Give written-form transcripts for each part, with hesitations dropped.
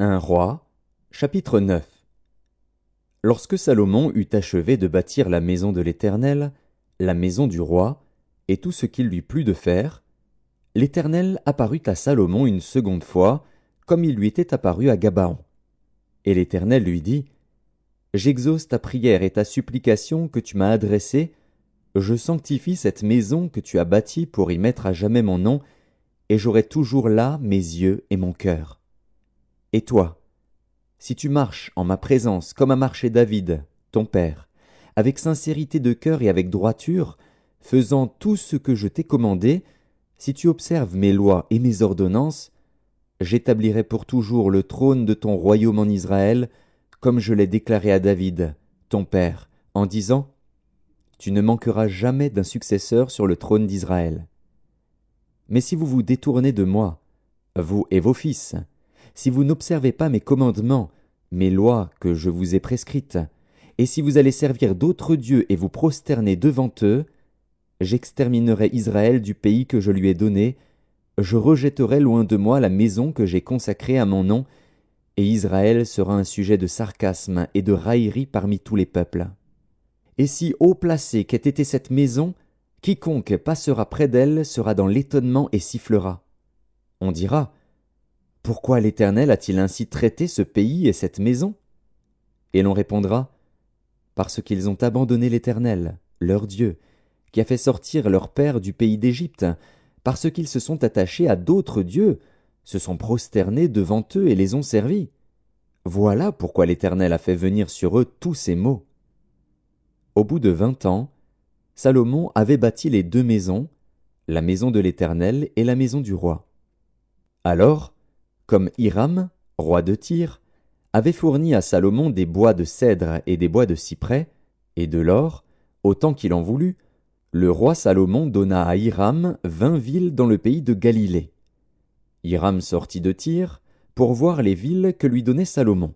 Un roi, chapitre 9. Lorsque Salomon eut achevé de bâtir la maison de l'Éternel, la maison du roi, et tout ce qu'il lui plut de faire, l'Éternel apparut à Salomon une seconde fois, comme il lui était apparu à Gabaon. Et l'Éternel lui dit, J'exauce ta prière et ta supplication que tu m'as adressée, je sanctifie cette maison que tu as bâtie pour y mettre à jamais mon nom, et j'aurai toujours là mes yeux et mon cœur. Et toi, si tu marches en ma présence comme a marché David, ton père, avec sincérité de cœur et avec droiture, faisant tout ce que je t'ai commandé, si tu observes mes lois et mes ordonnances, j'établirai pour toujours le trône de ton royaume en Israël, comme je l'ai déclaré à David, ton père, en disant, Tu ne manqueras jamais d'un successeur sur le trône d'Israël. Mais si vous vous détournez de moi, vous et vos fils, si vous n'observez pas mes commandements, mes lois que je vous ai prescrites, et si vous allez servir d'autres dieux et vous prosterner devant eux, j'exterminerai Israël du pays que je lui ai donné, je rejetterai loin de moi la maison que j'ai consacrée à mon nom, et Israël sera un sujet de sarcasme et de raillerie parmi tous les peuples. Et si haut placée qu'ait été cette maison, quiconque passera près d'elle sera dans l'étonnement et sifflera. On dira, Pourquoi l'Éternel a-t-il ainsi traité ce pays et cette maison? Et l'on répondra, Parce qu'ils ont abandonné l'Éternel, leur Dieu, qui a fait sortir leur père du pays d'Égypte, parce qu'ils se sont attachés à d'autres dieux, se sont prosternés devant eux et les ont servis. Voilà pourquoi l'Éternel a fait venir sur eux tous ces maux. Au bout de 20 ans, Salomon avait bâti les deux maisons, la maison de l'Éternel et la maison du roi. Alors, comme Hiram, roi de Tyr, avait fourni à Salomon des bois de cèdre et des bois de cyprès, et de l'or, autant qu'il en voulut, le roi Salomon donna à Hiram 20 villes dans le pays de Galilée. Hiram sortit de Tyr pour voir les villes que lui donnait Salomon.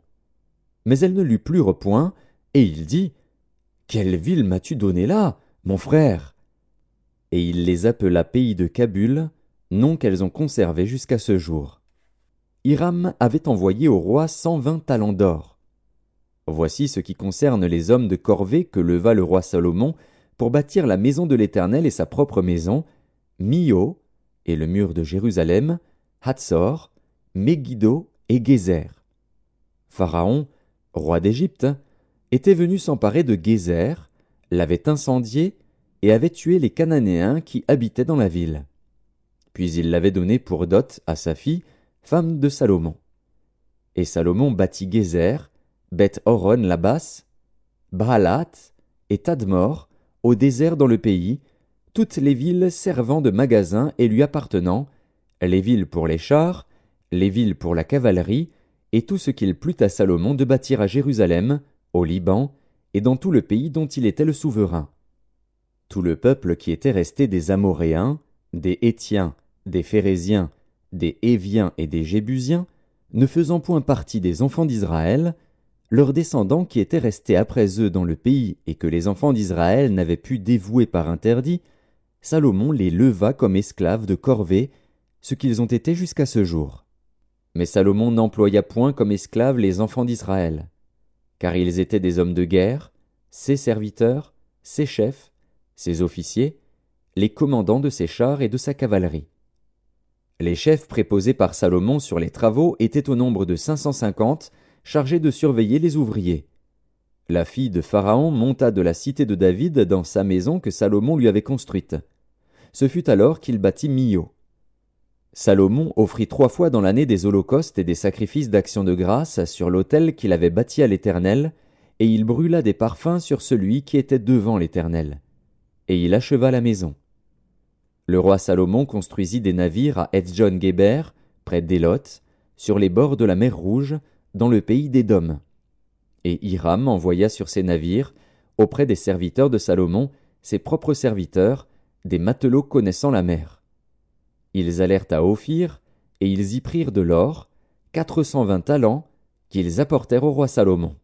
Mais elles ne lui plurent point, et il dit, Quelle ville m'as-tu donnée là, mon frère? Et il les appela pays de Kabul, nom qu'elles ont conservé jusqu'à ce jour. Hiram avait envoyé au roi 120 talents d'or. Voici ce qui concerne les hommes de corvée que leva le roi Salomon pour bâtir la maison de l'Éternel et sa propre maison, Mio, et le mur de Jérusalem, Hatzor, Megiddo et Gézer. Pharaon, roi d'Égypte, était venu s'emparer de Gézer, l'avait incendié et avait tué les Cananéens qui habitaient dans la ville. Puis il l'avait donnée pour dot à sa fille, femme de Salomon. Et Salomon bâtit Gézer, Beth-Horon la basse, Baalat et Tadmor, au désert dans le pays, toutes les villes servant de magasins et lui appartenant, les villes pour les chars, les villes pour la cavalerie, et tout ce qu'il plut à Salomon de bâtir à Jérusalem, au Liban, et dans tout le pays dont il était le souverain. Tout le peuple qui était resté des Amoréens, des Hétiens, des Phéréziens, des Héviens et des Jébusiens, ne faisant point partie des enfants d'Israël, leurs descendants qui étaient restés après eux dans le pays et que les enfants d'Israël n'avaient pu dévouer par interdit, Salomon les leva comme esclaves de corvée, ce qu'ils ont été jusqu'à ce jour. Mais Salomon n'employa point comme esclaves les enfants d'Israël, car ils étaient des hommes de guerre, ses serviteurs, ses chefs, ses officiers, les commandants de ses chars et de sa cavalerie. Les chefs préposés par Salomon sur les travaux étaient au nombre de 550, chargés de surveiller les ouvriers. La fille de Pharaon monta de la cité de David dans sa maison que Salomon lui avait construite. Ce fut alors qu'il bâtit Mio. Salomon offrit 3 fois dans l'année des holocaustes et des sacrifices d'action de grâce sur l'autel qu'il avait bâti à l'Éternel, et il brûla des parfums sur celui qui était devant l'Éternel. Et il acheva la maison. Le roi Salomon construisit des navires à Etzjon-Guéber, près d'Élot, sur les bords de la mer Rouge, dans le pays d'Édom. Et Hiram envoya sur ces navires, auprès des serviteurs de Salomon, ses propres serviteurs, des matelots connaissant la mer. Ils allèrent à Ophir, et ils y prirent de l'or, 420 talents, qu'ils apportèrent au roi Salomon.